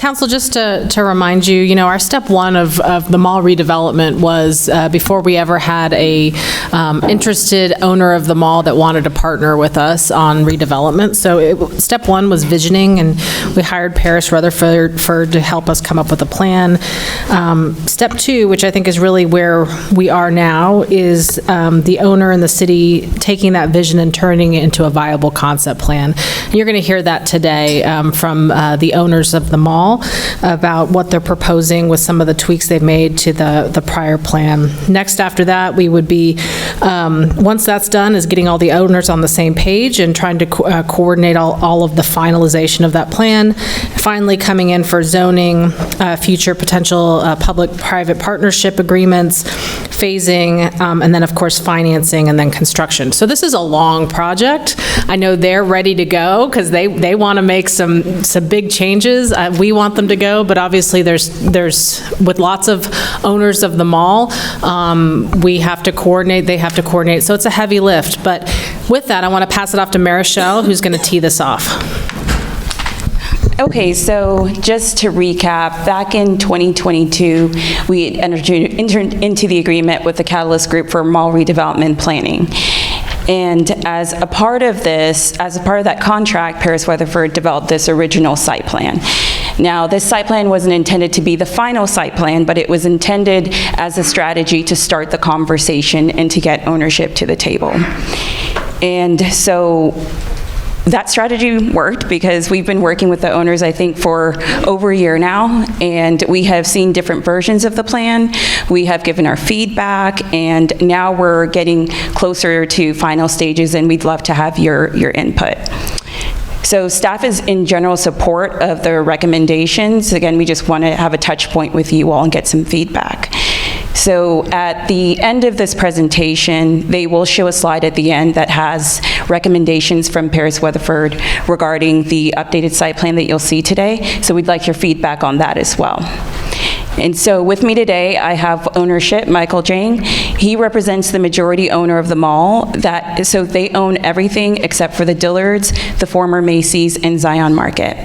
Council, just to remind you, our step one of the mall redevelopment was before we ever had a interested owner of the mall that wanted to partner with us on redevelopment. So step one was visioning, and we hired Paris Rutherford to help us come up with a plan. Step two, which I think is really where we are now, is the owner and the city taking that vision and turning it into a viable concept plan. And you're going to hear that today from the owners of the mall about what they're proposing with some of the tweaks they've made to the prior plan. Next after that, we would be, once that's done, is getting all the owners on the same page and trying to coordinate all of the finalization of that plan. Finally, coming in for zoning, future potential public-private partnership agreements, phasing, and then, of course, financing and then construction. So this is a long project. I know they're ready to go because they want to make some big changes. We want them to go, but obviously there's with lots of owners of the mall, we have to coordinate, they have to coordinate. So it's a heavy lift. But with that, I want to pass it off to Marichelle, who's going to tee this off. Okay, so just to recap, back in 2022, we entered into the agreement with the Catalyst Group for mall redevelopment planning. And as a part of that contract, Paris Rutherford developed this original site plan. Now, this site plan wasn't intended to be the final site plan, but it was intended as a strategy to start the conversation and to get ownership to the table. And so that strategy worked because we've been working with the owners, I think, for over a year now, and we have seen different versions of the plan. We have given our feedback, and now we're getting closer to final stages, and we'd love to have your input. So staff is in general support of the recommendations. Again, we just want to have a touch point with you all and get some feedback. So at the end of this presentation, they will show a slide at the end that has recommendations from Paris Rutherford regarding the updated site plan that you'll see today. So we'd like your feedback on that as well. And so with me today, I have ownership, Michael Jang. He represents the majority owner of the mall. So they own everything except for the Dillards, the former Macy's, and Zion Market.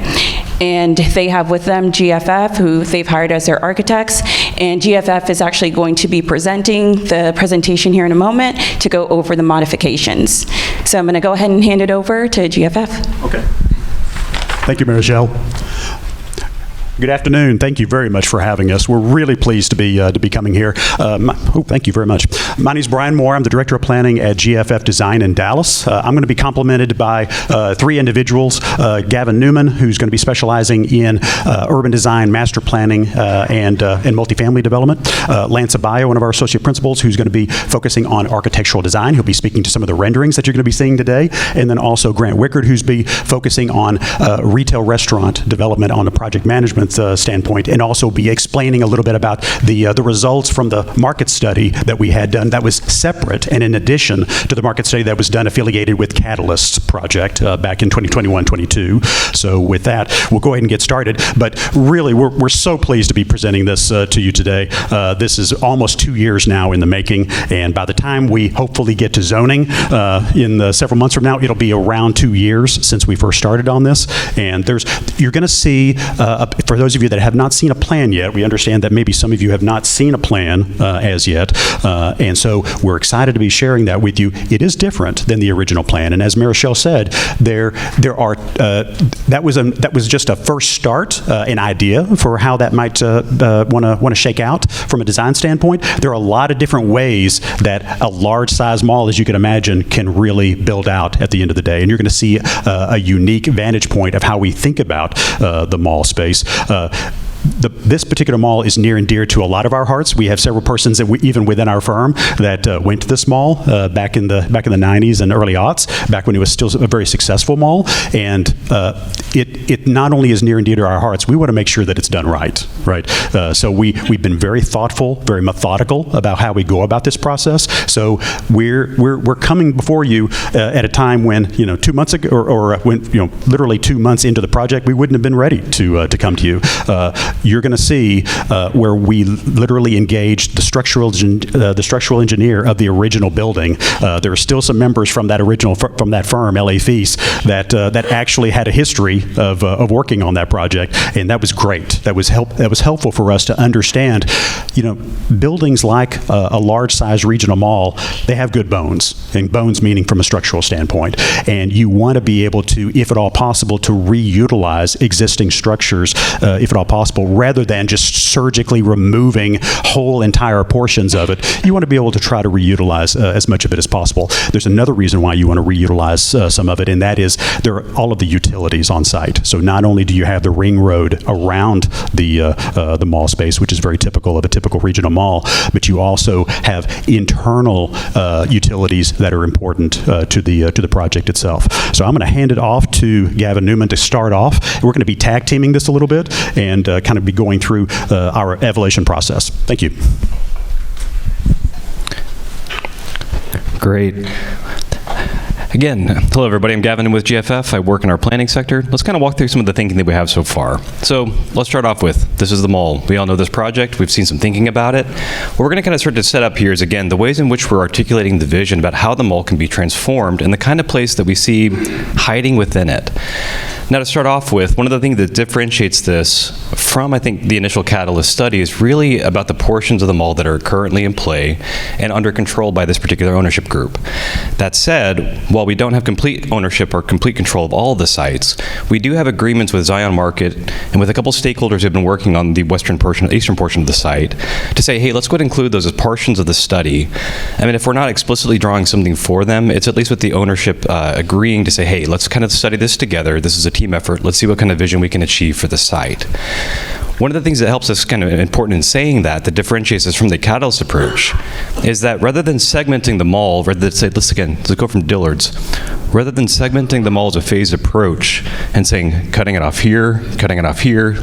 And they have with them GFF, who they've hired as their architects. And GFF is actually going to be presenting the presentation here in a moment to go over the modifications. So I'm going to go ahead and hand it over to GFF. Okay. Thank you, Marichelle. Good afternoon. Thank you very much for having us. We're really pleased to be coming here. Thank you very much. My name is Brian Moore. I'm the Director of Planning at GFF Design in Dallas. I'm going to be complimented by three individuals. Gavin Newman, who's going to be specializing in urban design, master planning, and multifamily development. Lance Abayo, one of our associate principals, who's going to be focusing on architectural design. He'll be speaking to some of the renderings that you're going to be seeing today. And then also Grant Wickard, who's be focusing on retail restaurant development on the project management standpoint, and also be explaining a little bit about the results from the market study that we had done that was separate and in addition to the market study that was done affiliated with Catalyst's project back in 2021-22. So with that, we'll go ahead and get started. But really, we're so pleased to be presenting this to you today. This is almost 2 years now in the making, and by the time we hopefully get to zoning in several months from now, it'll be around 2 years since we first started on this. And you're going to see, for those of you that have not seen a plan yet, we understand that maybe some of you have not seen a plan as yet, and so we're excited to be sharing that with you. It is different than the original plan, and as Marichelle said, that was just a first start, an idea for how that might want to shake out from a design standpoint. There are a lot of different ways that a large size mall, as you can imagine, can really build out at the end of the day, and you're going to see a unique vantage point of how we think about the mall space. This particular mall is near and dear to a lot of our hearts. We have several persons that even within our firm that went to this mall back in the 90s and early aughts, back when it was still a very successful mall. And it not only is near and dear to our hearts, we want to make sure that it's done right. So we've been very thoughtful, very methodical about how we go about this process. So we're coming before you at a time when 2 months ago, or when literally 2 months into the project, we wouldn't have been ready to come to you. you're going to see where we literally engaged the structural engineer of the original building. There are still some members from that firm, L.A. Feast, that actually had a history of working on that project, and that was great. That was helpful for us to understand, buildings like a large-size regional mall, they have good bones, and bones meaning from a structural standpoint, and you want to be able to, if at all possible, to reutilize existing structures, if at all possible, rather than just surgically removing whole entire portions of it. You want to be able to try to reutilize as much of it as possible. There's another reason why you want to reutilize some of it, and that is there are all of the utilities on site. So not only do you have the ring road around the mall space, which is very typical of a typical regional mall, but you also have internal utilities that are important to the project itself. So I'm going to hand it off to Gavin Newman to start off. We're going to be tag teaming this a little bit and kind of be going through our evaluation process. Thank you. Great. Again, hello everybody, I'm Gavin with GFF. I work in our planning sector. Let's kind of walk through some of the thinking that we have so far. So let's start off with, this is the mall. We all know this project, we've seen some thinking about it. What we're gonna kind of start to set up here is, again, the ways in which we're articulating the vision about how the mall can be transformed and the kind of place that we see hiding within it. Now, to start off with, one of the things that differentiates this from, I think, the initial Catalyst study is really about the portions of the mall that are currently in play and under control by this particular ownership group. That said, while we don't have complete ownership or complete control of all of the sites, we do have agreements with Zion Market and with a couple stakeholders who have been working on the eastern portion of the site to say, hey, let's go ahead and include those as portions of the study. I mean, if we're not explicitly drawing something for them, it's at least with the ownership agreeing to say, hey, let's kind of study this together. This is a team effort. Let's see what kind of vision we can achieve for the site. One of the things that helps us kind of important in saying that differentiates us from the Catalyst approach is that rather than segmenting the mall, rather than say, let's go from Dillard's, rather than segmenting the mall as a phased approach and saying, cutting it off here,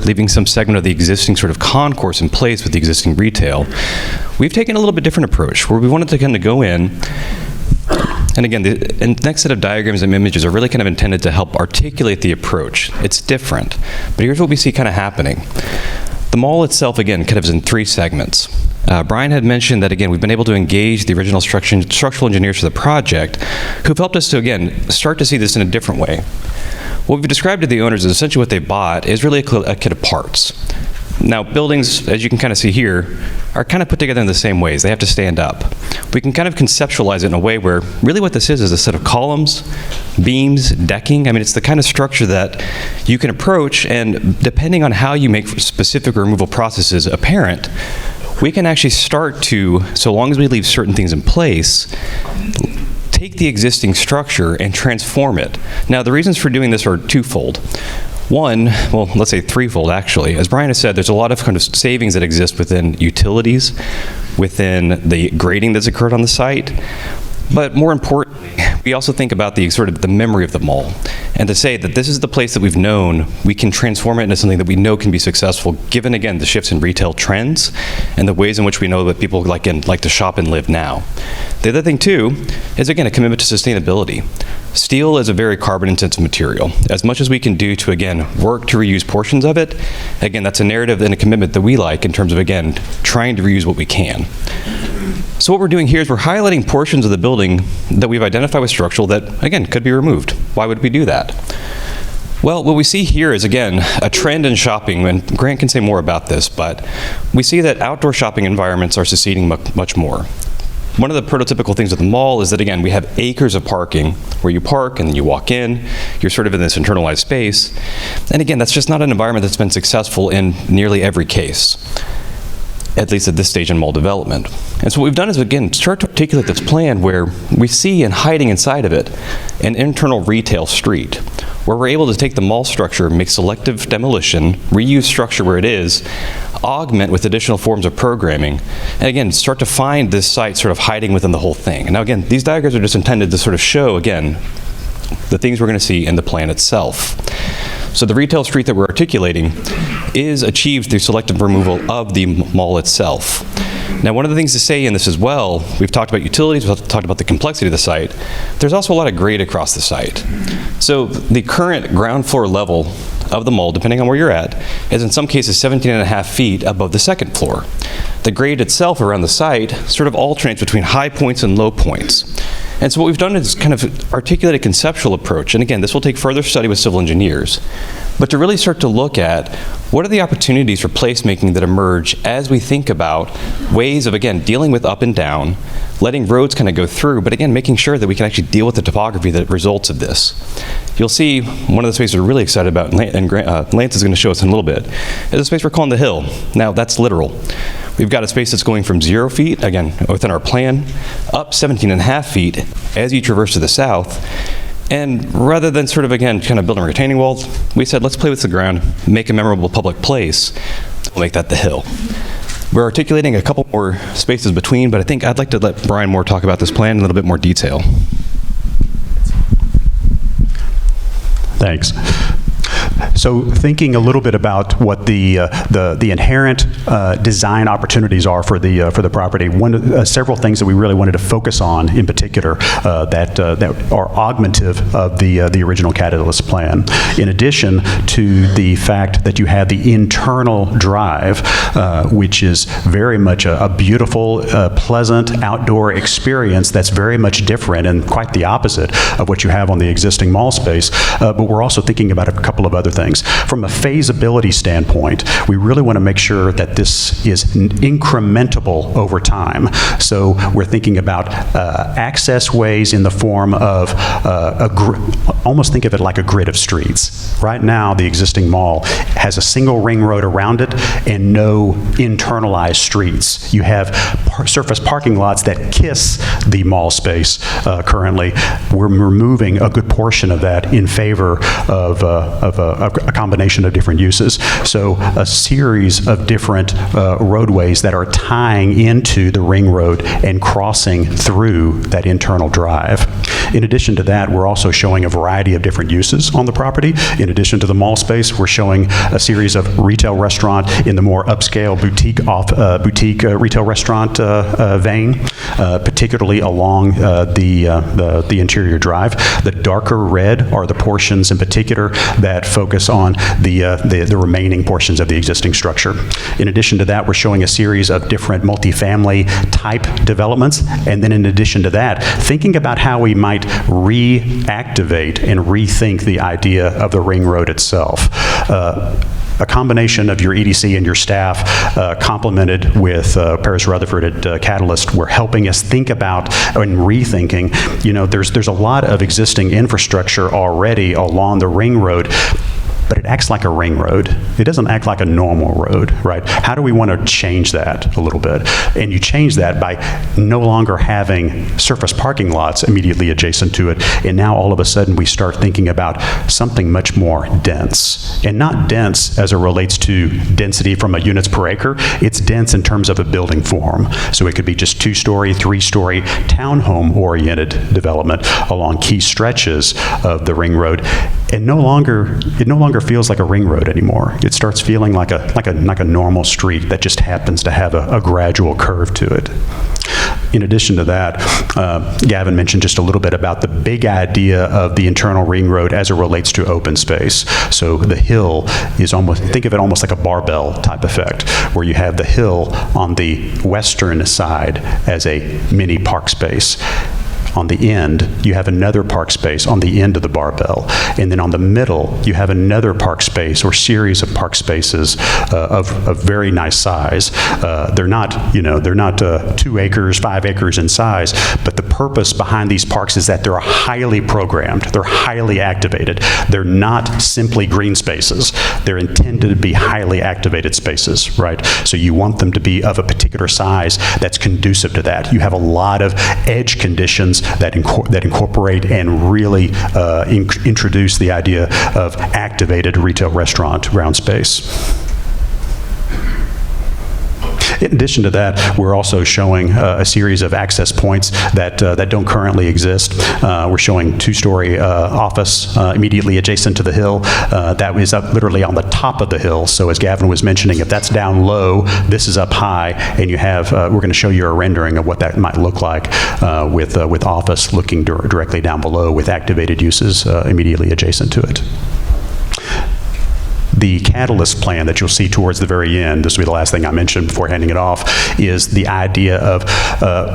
leaving some segment of the existing sort of concourse in place with the existing retail, we've taken a little bit different approach where we wanted to kind of go in. And again, the next set of diagrams and images are really kind of intended to help articulate the approach. It's different, but here's what we see kind of happening. The mall itself, again, kind of is in three segments. Brian had mentioned that, again, we've been able to engage the original structural engineers for the project who've helped us to, again, start to see this in a different way. What we've described to the owners is essentially what they bought is really a kit of parts. Now, buildings, as you can kind of see here, are kind of put together in the same ways. They have to stand up. We can kind of conceptualize it in a way where really what this is a set of columns, beams, decking. I mean, it's the kind of structure that you can approach, and depending on how you make specific removal processes apparent, we can actually start to, so long as we leave certain things in place, take the existing structure and transform it. Now, the reasons for doing this are twofold. One, well, let's say threefold actually. As Brian has said, there's a lot of kind of savings that exist within utilities, within the grading that's occurred on the site, but more importantly, we also think about the sort of the memory of the mall, and to say that this is the place that we've known, we can transform it into something that we know can be successful, given again the shifts in retail trends and the ways in which we know that people like to shop and live now. The other thing too is, again, a commitment to sustainability. Steel is a very carbon-intensive material. As much as we can do to, again, work to reuse portions of it, again, that's a narrative and a commitment that we like in terms of, again, trying to reuse what we can. So what we're doing here is we're highlighting portions of the building that we've identified with structural that, again, could be removed. Why would we do that? Well, what we see here is, again, a trend in shopping, and Grant can say more about this, but we see that outdoor shopping environments are succeeding much more. One of the prototypical things with the mall is that, again, we have acres of parking where you park and then you walk in, you're sort of in this internalized space. And again, that's just not an environment that's been successful in nearly every case, at least at this stage in mall development. And so what we've done is, again, start to articulate this plan where we see, and hiding inside of it, an internal retail street, where we're able to take the mall structure, make selective demolition, reuse structure where it is, augment with additional forms of programming, and again, start to find this site sort of hiding within the whole thing. And now again, these diagrams are just intended to sort of show, again, the things we're going to see in the plan itself. So the retail street that we're articulating is achieved through selective removal of the mall itself. Now, one of the things to say in this as well, we've talked about utilities, we've talked about the complexity of the site. There's also a lot of grade across the site. So the current ground floor level of the mall, depending on where you're at, is in some cases 17.5 feet above the second floor. The grade itself around the site sort of alternates between high points and low points. And so what we've done is kind of articulate a conceptual approach. And again, this will take further study with civil engineers. But to really start to look at what are the opportunities for placemaking that emerge as we think about ways of, again, dealing with up and down, letting roads kind of go through, but again, making sure that we can actually deal with the topography that results of this. You'll see one of the spaces we're really excited about, and Lance is going to show us in a little bit, is a space we're calling the Hill. Now, that's literal. We've got a space that's going from 0 feet, again, within our plan, up 17.5 feet as you traverse to the south. And rather than sort of, again, kind of building retaining walls, we said, let's play with the ground, make a memorable public place. We'll make that the Hill. We're articulating a couple more spaces between, but I think I'd like to let Brian Moore talk about this plan in a little bit more detail. Thanks. So thinking a little bit about what the inherent design opportunities are for the property, several things that we really wanted to focus on in particular that are augmentative of the original Catalyst plan. In addition to the fact that you have the internal drive, which is very much a beautiful, pleasant outdoor experience that's very much different and quite the opposite of what you have on the existing mall space. But we're also thinking about a couple of other things. From a feasibility standpoint, we really want to make sure that this is incrementable over time. So we're thinking about access ways in the form of almost think of it like a grid of streets. Right now, the existing mall has a single ring road around it and no internalized streets. You have surface parking lots that kiss the mall space currently. We're removing a good portion of that in favor of a combination of different uses. So a series of different roadways that are tying into the ring road and crossing through that internal drive. In addition to that, we're also showing a variety of different uses on the property. In addition to the mall space, we're showing a series of retail restaurant in the more upscale boutique retail restaurant vein, particularly along the interior drive. The darker red are the portions in particular that focus on the remaining portions of the existing structure. In addition to that, we're showing a series of different multifamily type developments. And then in addition to that, thinking about how we might reactivate and rethink the idea of the ring road itself. A combination of your EDC and your staff, complemented with Paris Rutherford at Catalyst, were helping us think about and rethinking. You know, there's a lot of existing infrastructure already along the ring road, but it acts like a ring road. It doesn't act like a normal road, right? How do we want to change that a little bit? And you change that by no longer having surface parking lots immediately adjacent to it, and now all of a sudden we start thinking about something much more dense. And not dense as it relates to density from a units per acre, it's dense in terms of a building form. So it could be just 2-story, 3-story, townhome-oriented development along key stretches of the ring road. And it no longer feels like a ring road anymore. It starts feeling like a normal street that just happens to have a gradual curve to it. In addition to that, Gavin mentioned just a little bit about the big idea of the internal ring road as it relates to open space. So the hill is think of it almost like a barbell type effect, where you have the hill on the western side as a mini park space. On the end, you have another park space on the end of the barbell. And then on the middle, you have another park space or series of park spaces of very nice size. They're not 2 acres, 5 acres in size, but the purpose behind these parks is that they're highly programmed. They're highly activated. They're not simply green spaces. They're intended to be highly activated spaces, right? So you want them to be of a particular size that's conducive to that. You have a lot of edge conditions that incorporate and really introduce the idea of activated retail restaurant ground space. In addition to that, we're also showing a series of access points that don't currently exist. We're showing 2-story office immediately adjacent to the hill. That is up literally on the top of the hill. So as Gavin was mentioning, if that's down low, this is up high, and you have, we're going to show you a rendering of what that might look like with office looking directly down below with activated uses immediately adjacent to it. The catalyst plan that you'll see towards the very end, this will be the last thing I mention before handing it off, is the idea of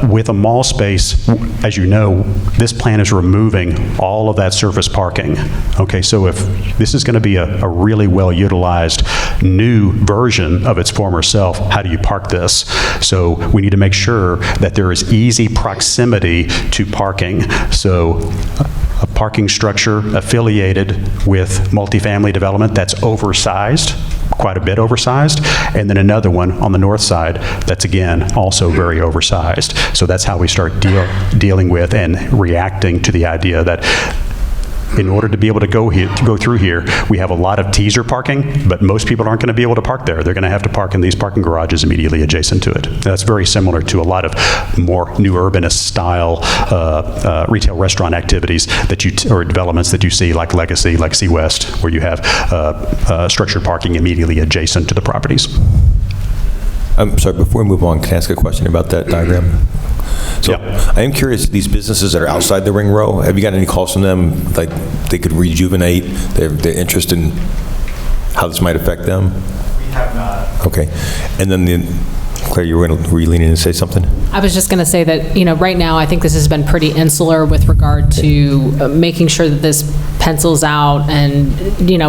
with a mall space, as you know, this plan is removing all of that surface parking. Okay, so if this is going to be a really well-utilized new version of its former self, how do you park this? So we need to make sure that there is easy proximity to parking. So a parking structure affiliated with multifamily development that's oversized, quite a bit oversized, and then another one on the north side that's, again, also very oversized. So that's how we start dealing with and reacting to the idea that in order to be able to go through here, we have a lot of teaser parking, but most people aren't going to be able to park there. They're going to have to park in these parking garages immediately adjacent to it. That's very similar to a lot of more new urbanist style retail restaurant activities that or developments that you see, like Legacy West, where you have structured parking immediately adjacent to the properties. I'm sorry, before we move on, can I ask a question about that diagram? So Yeah. I am curious, these businesses that are outside the ring row, have you got any calls from them, like they could rejuvenate their interest in how this might affect them? We have not. Okay. And then Claire, were you leaning in to say something? I was just going to say that, right now, I think this has been pretty insular with regard to making sure that this pencils out and,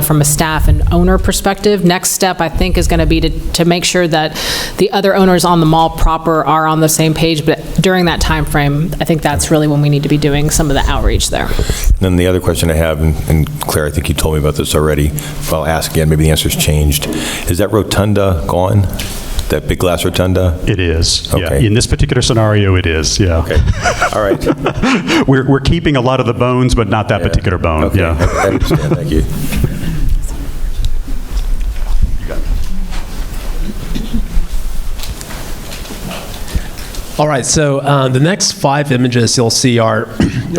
from a staff and owner perspective. Next step, I think, is going to be to make sure that the other owners on the mall proper are on the same page. But during that time frame, I think that's really when we need to be doing some of the outreach there. And then the other question I have, and Claire, I think you told me about this already, but I'll ask again, maybe the answer's changed. Is that rotunda gone? That big glass rotunda? It is. Okay. Yeah. In this particular scenario, it is. Yeah. Okay. All right. We're keeping a lot of the bones, but not that particular bone. Okay. Yeah. I understand. Thank you. All right, so the next 5 images you'll see are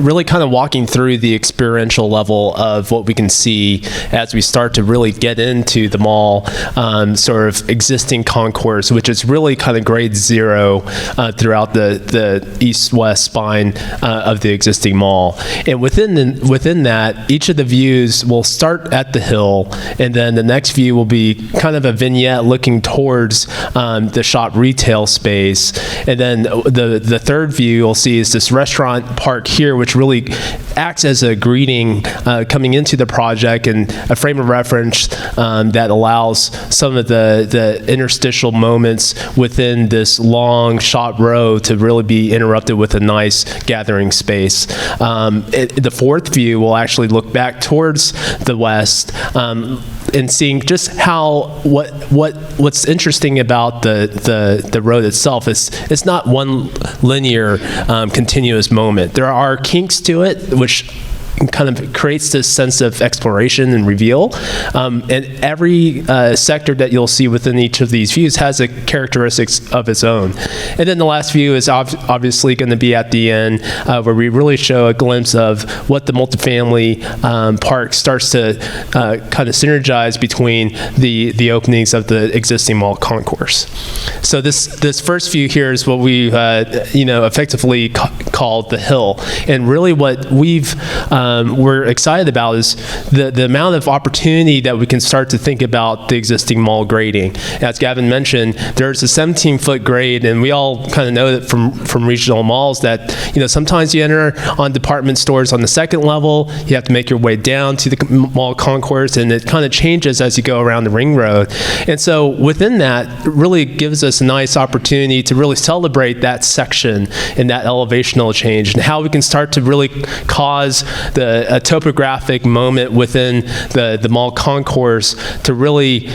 really kind of walking through the experiential level of what we can see as we start to really get into the mall sort of existing concourse, which is really kind of grade 0 throughout the east-west spine of the existing mall. And within that, each of the views will start at the hill, and then the next view will be kind of a vignette looking towards the shop retail space, and then the third view you'll see is this restaurant park here, which really acts as a greeting coming into the project and a frame of reference that allows some of the interstitial moments within this long shop row to really be interrupted with a nice gathering space. The fourth view will actually look back towards the west and seeing just how what's interesting about the road itself is it's not one linear continuous moment. There are kinks to it, which kind of creates this sense of exploration and reveal. And every sector that you'll see within each of these views has a characteristics of its own. And then the last view is obviously going to be at the end, where we really show a glimpse of what the multifamily park starts to kind of synergize between the openings of the existing mall concourse. So this first view here is what we effectively called the hill. And really what we're excited about is the amount of opportunity that we can start to think about the existing mall grading. As Gavin mentioned, there's a 17-foot grade, and we all kind of know that from regional malls that sometimes you enter on department stores on the second level, you have to make your way down to the mall concourse, and it kind of changes as you go around the ring road. And so within that, it really gives us a nice opportunity to really celebrate that section and that elevational change, and how we can start to really cause a topographic moment within the mall concourse to really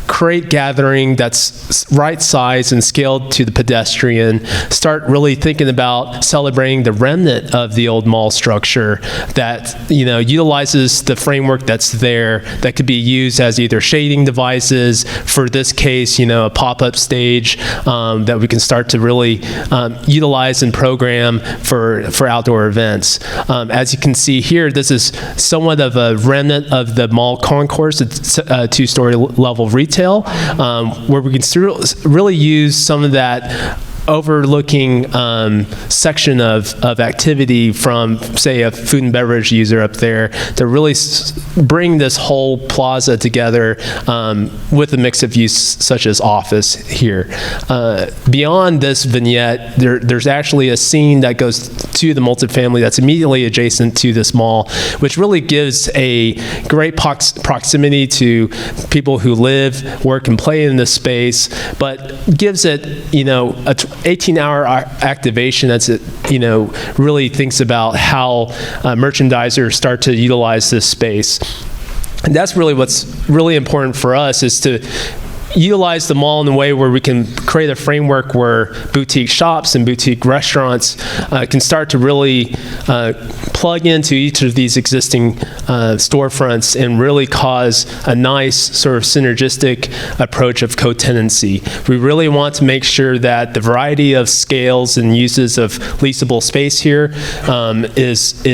create gathering that's right size and scaled to the pedestrian, start really thinking about celebrating the remnant of the old mall structure that utilizes the framework that's there that could be used as either shading devices, for this case, a pop-up stage that we can start to really utilize and program for outdoor events. As you can see here, this is somewhat of a remnant of the mall concourse. It's a 2-story level retail, where we can really use some of that overlooking section of activity from, say, a food and beverage user up there to really bring this whole plaza together with a mix of use such as office here. Beyond this vignette, there's actually a scene that goes to the multifamily that's immediately adjacent to this mall, which really gives a great proximity to people who live, work, and play in this space, but gives it, a 18-hour activation that's, really thinks about how merchandisers start to utilize this space. And that's really what's really important for us, is to utilize the mall in a way where we can create a framework where boutique shops and boutique restaurants can start to really plug into each of these existing storefronts and really cause a nice sort of synergistic approach of co-tenancy. We really want to make sure that the variety of scales and uses of leasable space here is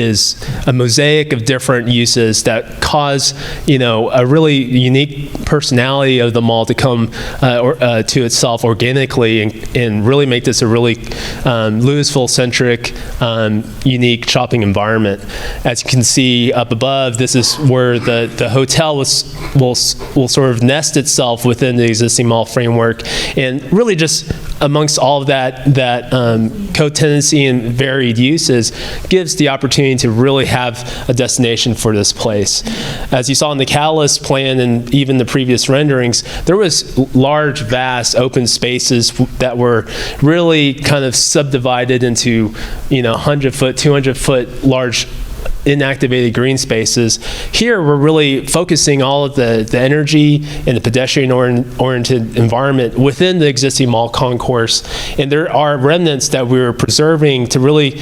a mosaic of different uses that cause, a really unique personality of the mall to come to itself organically and really make this a really Lewisville-centric, unique shopping environment. As you can see up above, this is where the hotel will sort of nest itself within the existing mall framework, and really just amongst all of that co-tenancy and varied uses gives the opportunity to really have a destination for this place. As you saw in the Catalyst plan and even the previous renderings, there was large, vast open spaces that were really kind of subdivided into, 100-foot, 200-foot large inactivated green spaces. Here, we're really focusing all of the energy and the pedestrian-oriented environment within the existing mall concourse. And there are remnants that we're preserving to really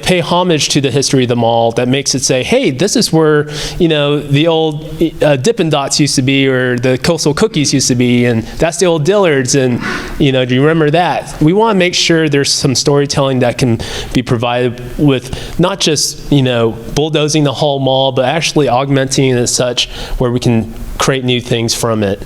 pay homage to the history of the mall that makes it say, hey, this is where, the old Dippin' Dots used to be, or the Coastal Cookies used to be, and that's the old Dillard's, and, do you remember that? We want to make sure there's some storytelling that can be provided with not just, bulldozing the whole mall, but actually augmenting it as such where we can create new things from it.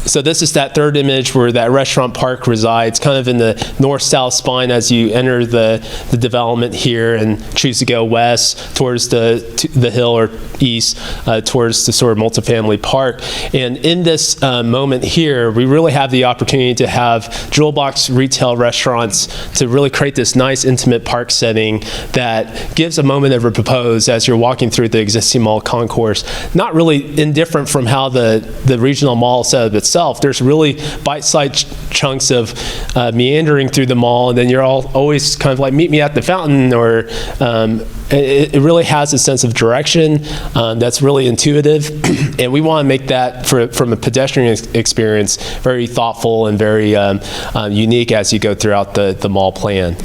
So this is that third image where that restaurant park resides, kind of in the north-south spine as you enter the development here and choose to go west towards the hill or east towards the sort of multifamily park. And in this moment here, we really have the opportunity to have jewel box retail restaurants to really create this nice intimate park setting that gives a moment of repose as you're walking through the existing mall concourse. Not really indifferent from how the regional mall set up itself. There's really bite-sized chunks of meandering through the mall, and then you're always kind of like, meet me at the fountain, or it really has a sense of direction that's really intuitive, and we want to make that, from a pedestrian experience, very thoughtful and very unique as you go throughout the mall plan.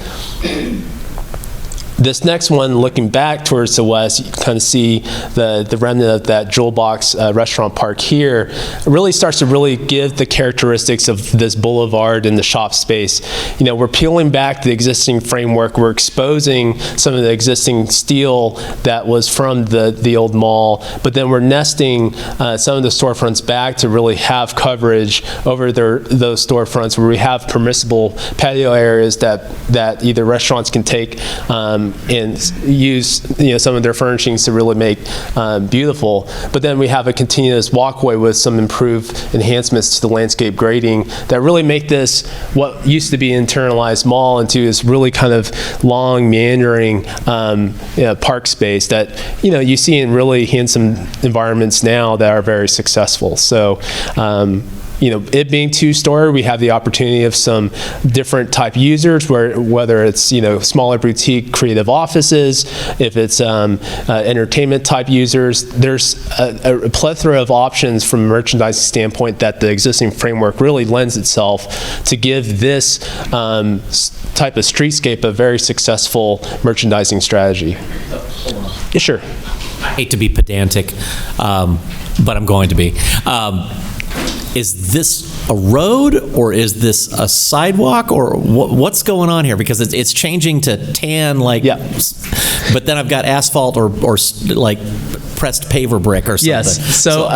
This next one, looking back towards the west, you can kind of see the remnant of that jewel box restaurant park here. It really starts to really give the characteristics of this boulevard and the shop space. We're peeling back the existing framework. We're exposing some of the existing steel that was from the old mall, but then we're nesting some of the storefronts back to really have coverage over those storefronts where we have permissible patio areas that either restaurants can take and use some of their furnishings to really make beautiful. But then we have a continuous walkway with some improved enhancements to the landscape grading that really make this what used to be an internalized mall into this really kind of long, meandering park space that you see in really handsome environments now that are very successful. So it being two-story, we have the opportunity of some different type users, whether it's smaller boutique creative offices, if it's entertainment type users. There's a plethora of options from a merchandising standpoint that the existing framework really lends itself to give this type of streetscape a very successful merchandising strategy. Yeah, sure. I hate to be pedantic, but I'm going to be. Is this a road, or is this a sidewalk, or what's going on here? Because it's changing to tan, but then I've got asphalt or like pressed paver brick or something. Yes. So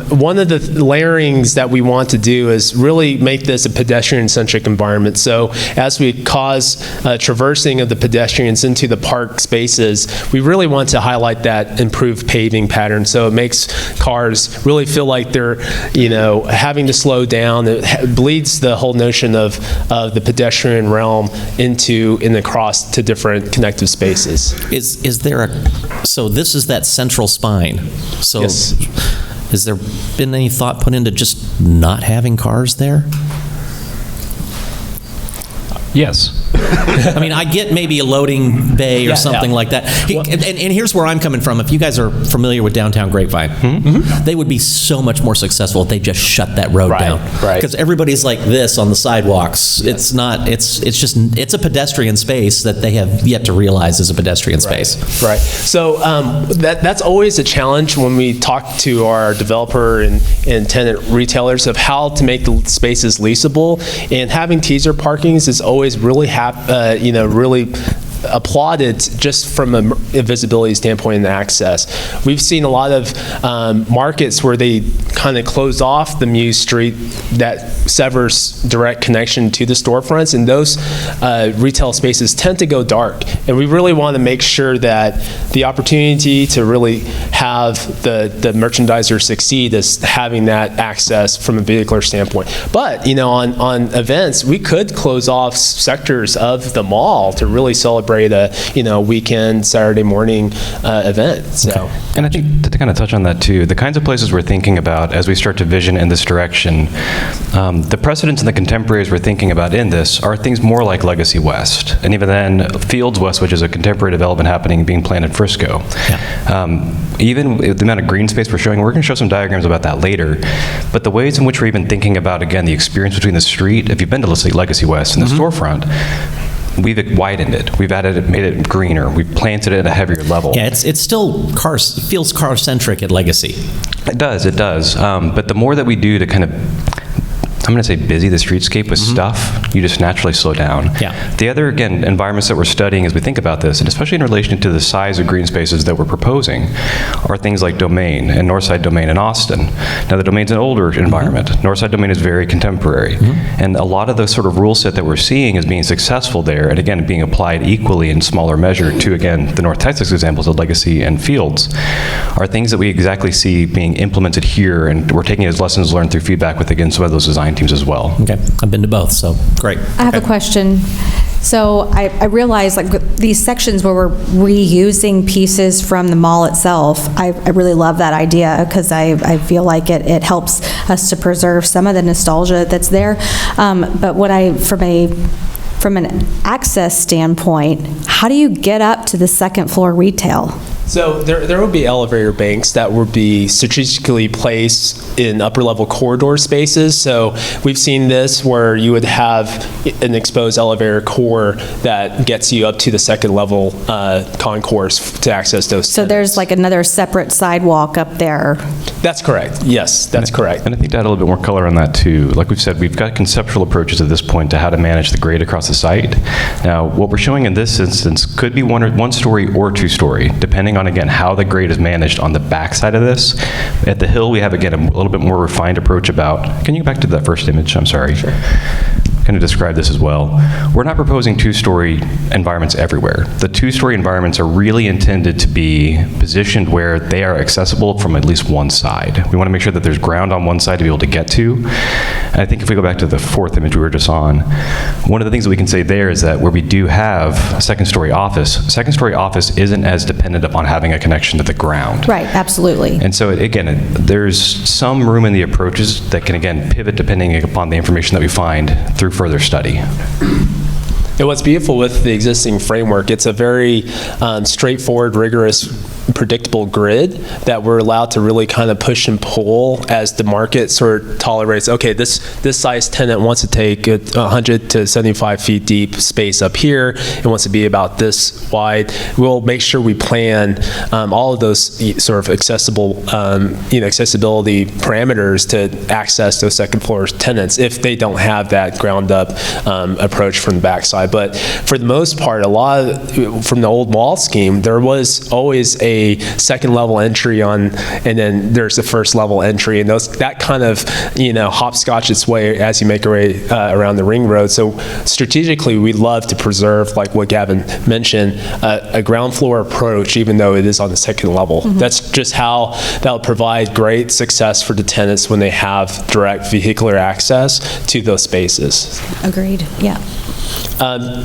one of the layerings that we want to do is really make this a pedestrian-centric environment. So as we cause traversing of the pedestrians into the park spaces, we really want to highlight that improved paving pattern. So it makes cars really feel like they're, having to slow down. It bleeds the whole notion of the pedestrian realm into and across to different connective spaces. Is there so this is that central spine. So Yes. has there been any thought put into just not having cars there? Yes. I mean, I get maybe a loading bay or something like that. And here's where I'm coming from. If you guys are familiar with downtown Grapevine, they would be so much more successful if they just shut that road down. Right. Because everybody's like this on the sidewalks. It's not. It's a pedestrian space that they have yet to realize is a pedestrian space. Right. So that's always a challenge when we talk to our developer and tenant retailers of how to make the spaces leasable. And having teaser parkings is always really really applauded just from a visibility standpoint and access. We've seen a lot of markets where they kind of close off the Muse Street that severs direct connection to the storefronts, and those retail spaces tend to go dark. And we really want to make sure that the opportunity to really have the merchandiser succeed is having that access from a vehicular standpoint. But, on events, we could close off sectors of the mall to really celebrate a weekend, Saturday morning event. So, And I think to kind of touch on that too, the kinds of places we're thinking about as we start to vision in this direction, the precedents and the contemporaries we're thinking about in this are things more like Legacy West, and even then Fields West, which is a contemporary development being planned in Frisco. Yeah. Even the amount of green space we're showing, we're going to show some diagrams about that later, but the ways in which we're even thinking about, again, the experience between the street, if you've been to, let's say, Legacy West and the storefront, we've widened it. We've added it, made it greener. We've planted it at a heavier level. Yeah, it's still feels car-centric at Legacy. It does. But the more that we do to kind of, I'm going to say busy the streetscape with stuff, you just naturally slow down. Yeah. The other, again, environments that we're studying as we think about this, and especially in relation to the size of green spaces that we're proposing, are things like Domain and Northside Domain in Austin. Now, the Domain's an older environment. Northside Domain is very contemporary. And a lot of the sort of rule set that we're seeing is being successful there, and again, being applied equally in smaller measure to, again, the North Texas examples of Legacy and Fields, are things that we exactly see being implemented here, and we're taking it as lessons learned through feedback with, again, some of those design teams as well. Okay, I've been to both, so great. I have a question. So I realize these sections where we're reusing pieces from the mall itself, I really love that idea because I feel like it helps us to preserve some of the nostalgia that's there. But from an access standpoint, how do you get up to the second floor retail? So there will be elevator banks that would be strategically placed in upper level corridor spaces. So we've seen this where you would have an exposed elevator core that gets you up to the second level concourse to access those. So there's like another separate sidewalk up there. That's correct. Yes, that's correct. And I think to add a little bit more color on that too, like we've said, we've got conceptual approaches at this point to how to manage the grade across the site. Now, what we're showing in this instance could be one story or two story, depending on, again, how the grade is managed on the back side of this. At the hill, we have, again, a little bit more refined approach about, can you go back to that first image? I'm sorry. Sure. Kind of describe this as well. We're not proposing two-story environments everywhere. The two-story environments are really intended to be positioned where they are accessible from at least one side. We want to make sure that there's ground on one side to be able to get to. And I think if we go back to the fourth image we were just on, one of the things that we can say there is that where we do have a second-story office isn't as dependent upon having a connection to the ground. Right, absolutely. And so, again, there's some room in the approaches that can, again, pivot depending upon the information that we find through further study. And what's beautiful with the existing framework, it's a very straightforward, rigorous, predictable grid that we're allowed to really kind of push and pull as the market sort of tolerates, okay, this size tenant wants to take 100 to 75 feet deep space up here and wants to be about this wide. We'll make sure we plan all of those sort of accessibility parameters to access those second floor tenants if they don't have that ground up approach from the backside. But for the most part, a lot of, from the old mall scheme, there was always a a second level entry on, and then there's the first level entry, and that kind of, hopscotch its way as you make your way around the ring road. So strategically, we love to preserve, like what Gavin mentioned, a ground floor approach, even though it is on the second level. That's just how that'll provide great success for the tenants when they have direct vehicular access to those spaces. Agreed, yeah.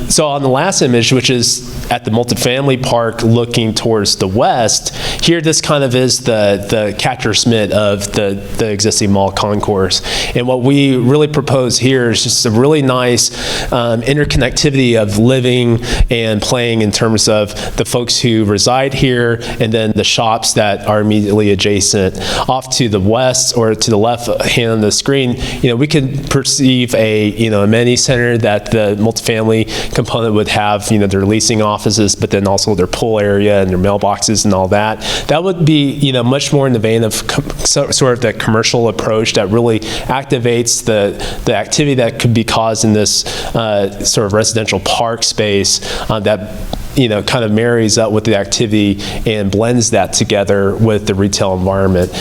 So on the last image, which is at the multifamily park looking towards the west, here this kind of is the catcher's mitt of the existing mall concourse. And what we really propose here is just a really nice interconnectivity of living and playing in terms of the folks who reside here and then the shops that are immediately adjacent. Off to the west or to the left hand of the screen, we can perceive a amenity center that the multifamily component would have, their leasing offices, but then also their pool area and their mailboxes and all that. That would be, much more in the vein of sort of the commercial approach that really activates the activity that could be caused in this sort of residential park space that kind of marries up with the activity and blends that together with the retail environment.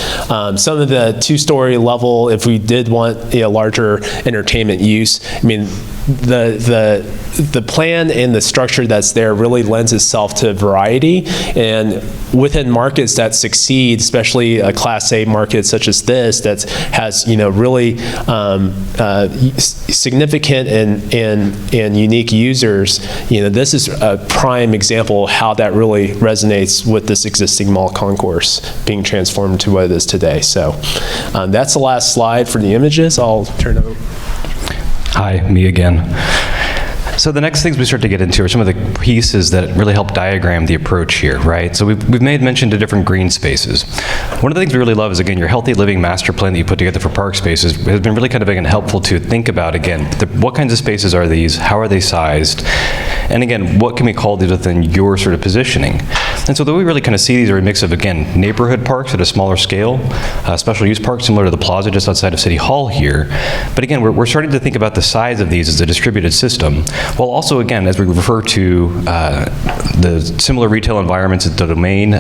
Some of the two-story level, if we did want a larger entertainment use, the plan and the structure that's there really lends itself to variety, and within markets that succeed, especially a Class A market such as this that has really significant and unique users, this is a prime example of how that really resonates with this existing mall concourse being transformed to what it is today. So that's the last slide for the images. I'll turn it over. Hi, me again. So the next things we start to get into are some of the pieces that really help diagram the approach here, right? So we've made mention to different green spaces. One of the things we really love is, again, your healthy living master plan that you put together for park spaces has been really kind of, again, helpful to think about, again, what kinds of spaces are these, how are they sized, and again, what can we call these within your sort of positioning? And so the way we really kind of see these are a mix of, again, neighborhood parks at a smaller scale, special use parks similar to the plaza just outside of City Hall here. But again, we're starting to think about the size of these as a distributed system, while also, again, as we refer to the similar retail environments at the Domain,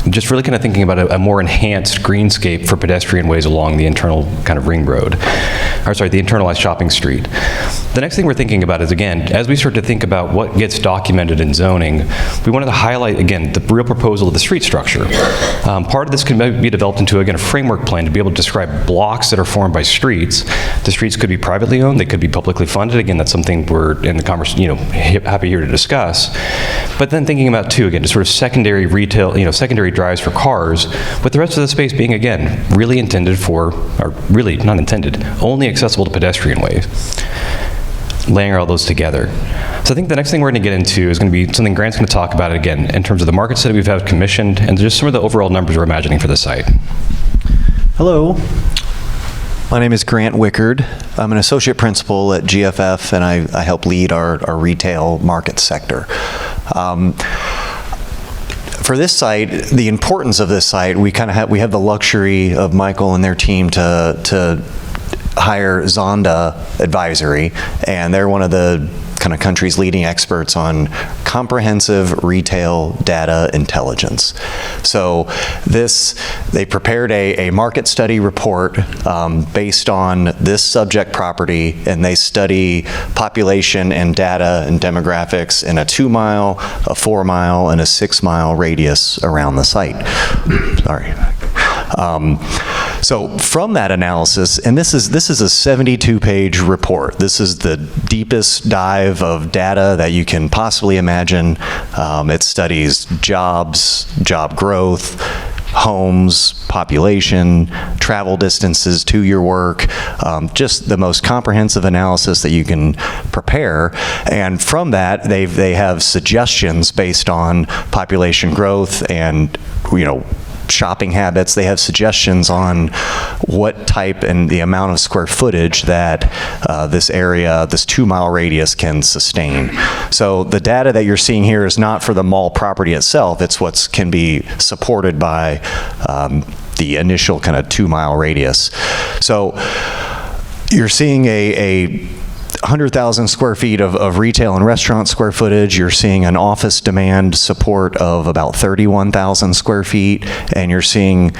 just really kind of thinking about a more enhanced greenscape for pedestrian ways along the internal kind of ring road, or sorry, the internalized shopping street. The next thing we're thinking about is, again, as we start to think about what gets documented in zoning, we wanted to highlight, again, the real proposal of the street structure. Part of this can be developed into, again, a framework plan to be able to describe blocks that are formed by streets. The streets could be privately owned, they could be publicly funded. Again, that's something we're in the conversation, happy here to discuss. But then thinking about, too, again, just sort of secondary retail, secondary drives for cars, with the rest of the space being, again, really intended for, or really not intended, only accessible to pedestrian ways. Laying all those together. So I think the next thing we're going to get into is going to be something Grant's going to talk about again in terms of the market study we've had commissioned and just some of the overall numbers we're imagining for the site. Hello. My name is Grant Wickard. I'm an associate principal at GFF, and I help lead our retail market sector. For this site, the importance of this site, we have the luxury of Michael and their team to hire Zonda Advisory, and they're one of the kind of country's leading experts on comprehensive retail data intelligence. So they prepared a market study report based on this subject property, and they study population and data and demographics in a 2-mile, a 4-mile, and a 6-mile radius around the site. Sorry. So from that analysis, and this is a 72-page report. This is the deepest dive of data that you can possibly imagine. It studies jobs, job growth, homes, population, travel distances to your work, just the most comprehensive analysis that you can prepare. And from that, they have suggestions based on population growth and, shopping habits. They have suggestions on what type and the amount of square footage that this area, this 2-mile radius, can sustain. So the data that you're seeing here is not for the mall property itself. It's what can be supported by the initial kind of 2-mile radius. So you're seeing a 100,000 square feet of retail and restaurant square footage. You're seeing an office demand support of about 31,000 square feet, and you're seeing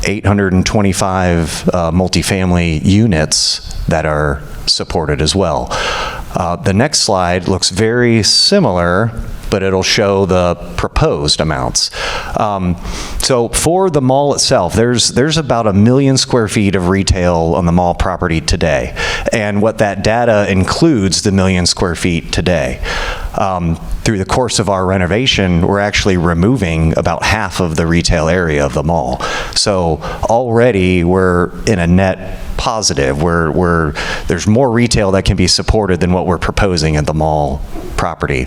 825 multifamily units that are supported as well. The next slide looks very similar, but it'll show the proposed amounts. So for the mall itself, there's about 1 million square feet of retail on the mall property today. And what that data includes the 1 million square feet today. Through the course of our renovation, we're actually removing about half of the retail area of the mall. So already we're in a net positive, where there's more retail that can be supported than what we're proposing at the mall property.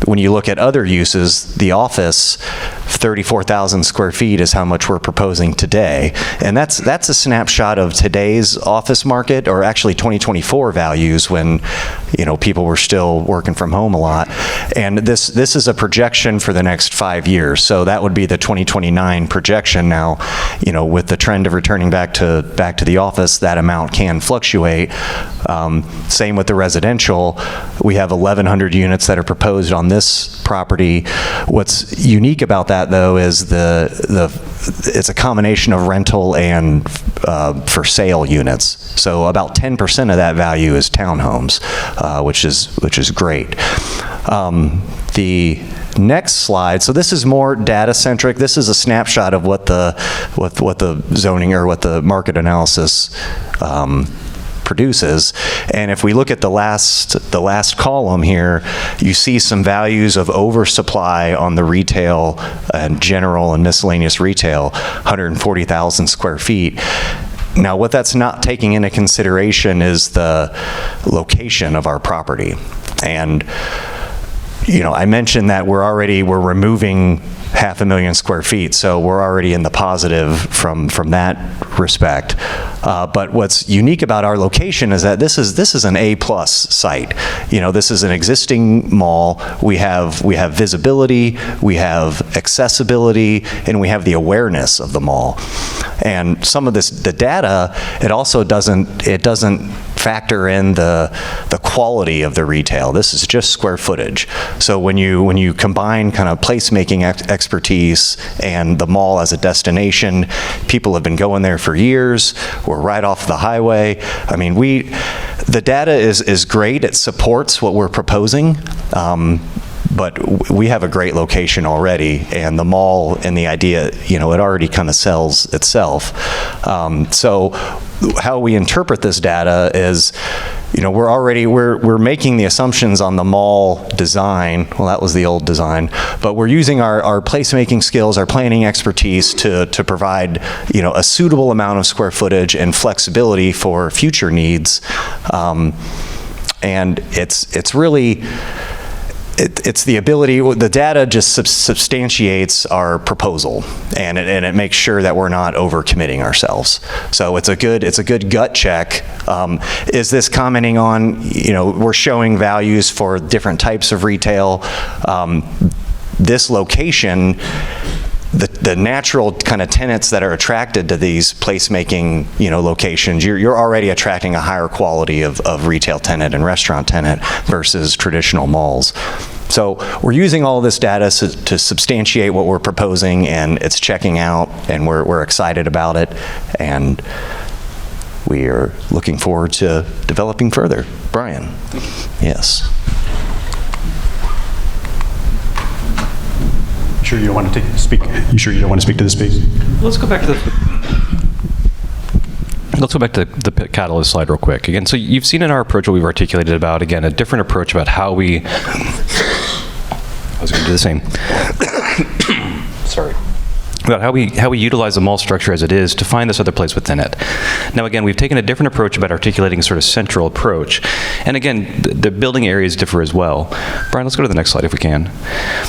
When you look at other uses, the office, 34,000 square feet is how much we're proposing today. And that's a snapshot of today's office market, or actually 2024 values, when people were still working from home a lot. And this is a projection for the next 5 years. So that would be the 2029 projection. Now, with the trend of returning back to the office, that amount can fluctuate. Same with the residential. We have 1,100 units that are proposed on this property. What's unique about that, though, is it's a combination of rental and for sale units. So about 10% of that value is townhomes, which is great. The next slide. So this is more data centric. This is a snapshot of what the zoning or what the market analysis produces. And if we look at the last column here, you see some values of oversupply on the retail and general and miscellaneous retail, 140,000 square feet. Now, what that's not taking into consideration is the location of our property. And I mentioned that we're removing 500,000 square feet, so we're already in the positive from that respect. But what's unique about our location is that this is an A+ site. This is an existing mall. We have visibility, we have accessibility, and we have the awareness of the mall. And some of the data, it also doesn't factor in the quality of the retail. This is just square footage. So when you combine kind of placemaking expertise and the mall as a destination, people have been going there for years. We're right off the highway. I mean, the data is great. It supports what we're proposing. But we have a great location already, and the mall and the idea, it already kind of sells itself. So how we interpret this data is, we're making the assumptions on the mall design. Well, that was the old design, but we're using our placemaking skills, our planning expertise to provide, a suitable amount of square footage and flexibility for future needs. And it's really, it's the ability, the data just substantiates our proposal, and it makes sure that we're not overcommitting ourselves. So it's a good gut check. Is this commenting on, we're showing values for different types of retail. This location, the natural kind of tenants that are attracted to these placemaking, locations, you're already attracting a higher quality of retail tenant and restaurant tenant versus traditional malls. So we're using all this data to substantiate what we're proposing, and it's checking out, and we're excited about it, and we are looking forward to developing further. Brian? Yes. Sure you don't want to speak? You sure you don't want to speak to this piece? Let's go back to the catalyst slide real quick. Again, so you've seen in our approach what we've articulated about, again, a different approach about how we, I was going to do the same. Sorry. About how we utilize the mall structure as it is to find this other place within it. Now, again, we've taken a different approach about articulating a sort of central approach. And again, the building areas differ as well. Brian, let's go to the next slide if we can.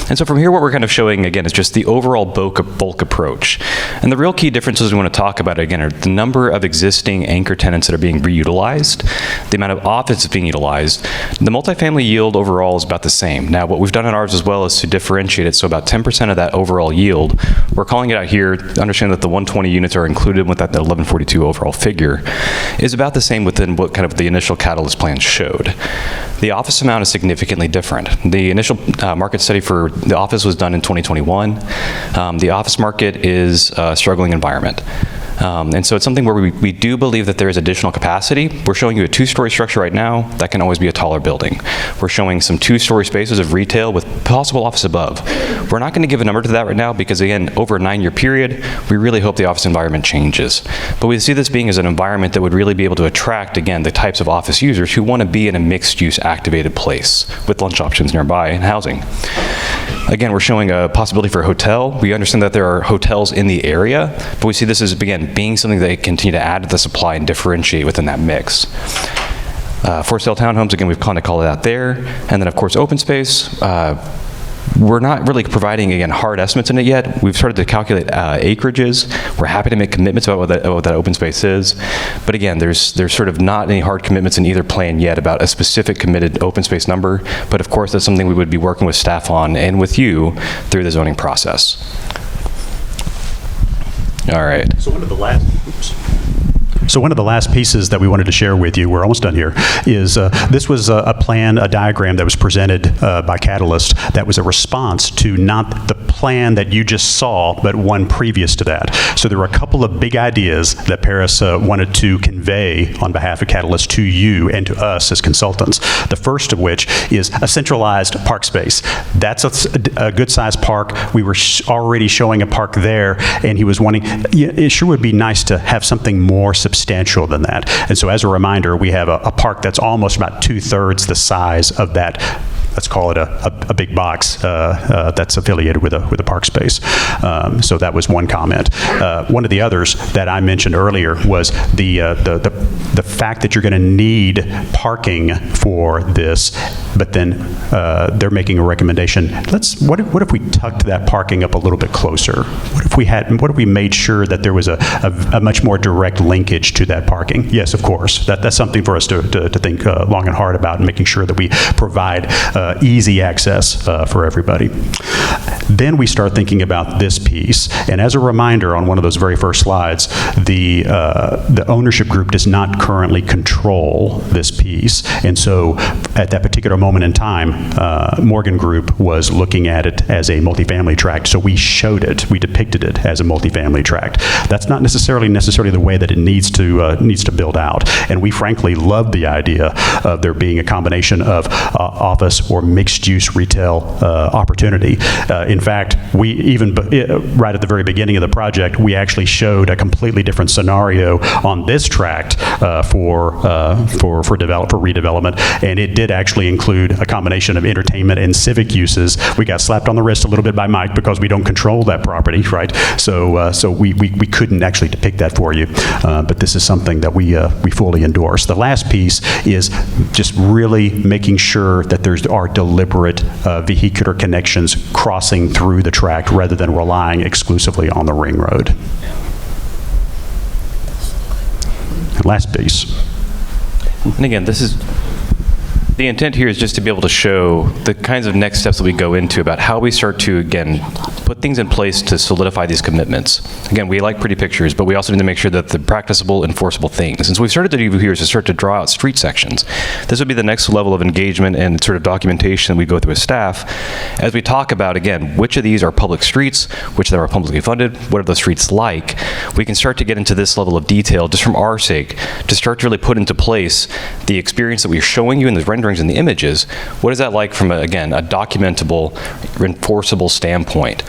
And so from here, what we're kind of showing, again, is just the overall bulk approach. And the real key differences we want to talk about, again, are the number of existing anchor tenants that are being reutilized, the amount of office that's being utilized. The multifamily yield overall is about the same. Now, what we've done in ours as well is to differentiate it. So about 10% of that overall yield, we're calling calling it out here, understand that the 120 units are included with that 1142 overall figure, is about the same within what kind of the initial Catalyst plan showed. The office amount is significantly different. The initial market study for the office was done in 2021. The office market is a struggling environment. And so it's something where we do believe that there is additional capacity. We're showing you a 2-story structure right now. That can always be a taller building. We're showing some 2-story spaces of retail with possible office above. We're not going to give a number to that right now because, again, over a 9-year period, we really hope the office environment changes. But we see this being as an environment that would really be able to attract, again, the types of office users who want to be in a mixed-use activated place with lunch options nearby and housing. Again, we're showing a possibility for a hotel. We understand that there are hotels in the area, but we see this as, again, being something that continue to add to the supply and differentiate within that mix. For sale townhomes, again, we've kind of called it out there. And then, of course, open space. We're not really providing, again, hard estimates in it yet. We've started to calculate acreages. We're happy to make commitments about what that open space is. But again, there's sort of not any hard commitments in either plan yet about a specific committed open space number. But of course, that's something we would be working with staff on and with you through the zoning process. All right. So one of the last pieces that we wanted to share with you, we're almost done here, is this was a plan, a diagram that was presented by Catalyst that was a response to not the plan that you just saw, but one previous to that. So there were a couple of big ideas that Paris wanted to convey on behalf of Catalyst to you and to us as consultants. The first of which is a centralized park space. That's a good-sized park. We were already showing a park there, and he was wanting, it sure would be nice to have something more substantial than that. And so as a reminder, we have a park that's almost about 2/3 the size of that, let's call it a big box that's affiliated with a park space. So that was one comment. One of the others that I mentioned earlier was the fact that you're going to need parking for this, but then they're making a recommendation. What if we tucked that parking up a little bit closer? What if we made sure that there was a much more direct linkage to that parking? Yes, of course. That's something for us to think long and hard about, and making sure that we provide easy access for everybody. Then we start thinking about this piece, and as a reminder, on one of those very first slides, the ownership group does not currently control this piece, and so at that particular moment in time, Morgan Group was looking at it as a multifamily tract, so we showed it, we depicted it as a multifamily tract. That's not necessarily the way that it needs to build out, and we frankly love the idea of there being a combination of office or mixed-use retail opportunity. In fact, we even right at the very beginning of the project, we actually showed a completely different scenario on this tract for redevelopment, and it did actually include a combination of entertainment and civic uses. We got slapped on the wrist a little bit by Mike because we don't control that property, right? So we couldn't actually depict that for you, but this is something that we fully endorse. The last piece is just really making sure that there are deliberate vehicular connections crossing through the tract rather than relying exclusively on the ring road. And last piece. And again, the intent here is just to be able to show the kinds of next steps that we go into about how we start to, again, put things in place to solidify these commitments. Again, we like pretty pictures, but we also need to make sure that they're practicable, enforceable things. And so we've started to do here is to start to draw out street sections. This would be the next level of engagement and sort of documentation that we go through with staff as we talk about, again, which of these are public streets, which that are publicly funded, what are those streets like. We can start to get into this level of detail just from our sake to start to really put into place the experience that we're showing you in the renderings and the images. What is that like from, again, a documentable, enforceable standpoint?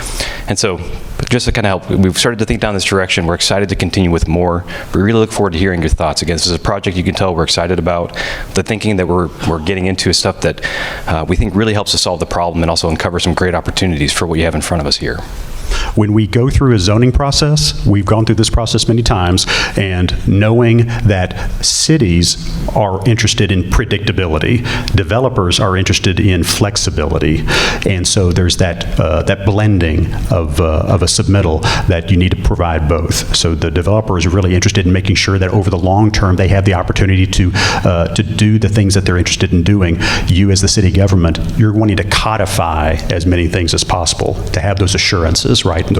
And so just to kind of help, we've started to think down this direction. We're excited to continue with more. We really look forward to hearing your thoughts. Again, this is a project you can tell we're excited about. The thinking that we're getting into is stuff that we think really helps us solve the problem and also uncover some great opportunities for what you have in front of us here. When we go through a zoning process, we've gone through this process many times, and knowing that cities are interested in predictability, developers are interested in flexibility, and so there's that blending of a submittal that you need to provide both. So the developer is really interested in making sure that over the long term they have the opportunity to do the things that they're interested in doing. You as the city government, you're wanting to codify as many things as possible, to have those assurances. promises, right? And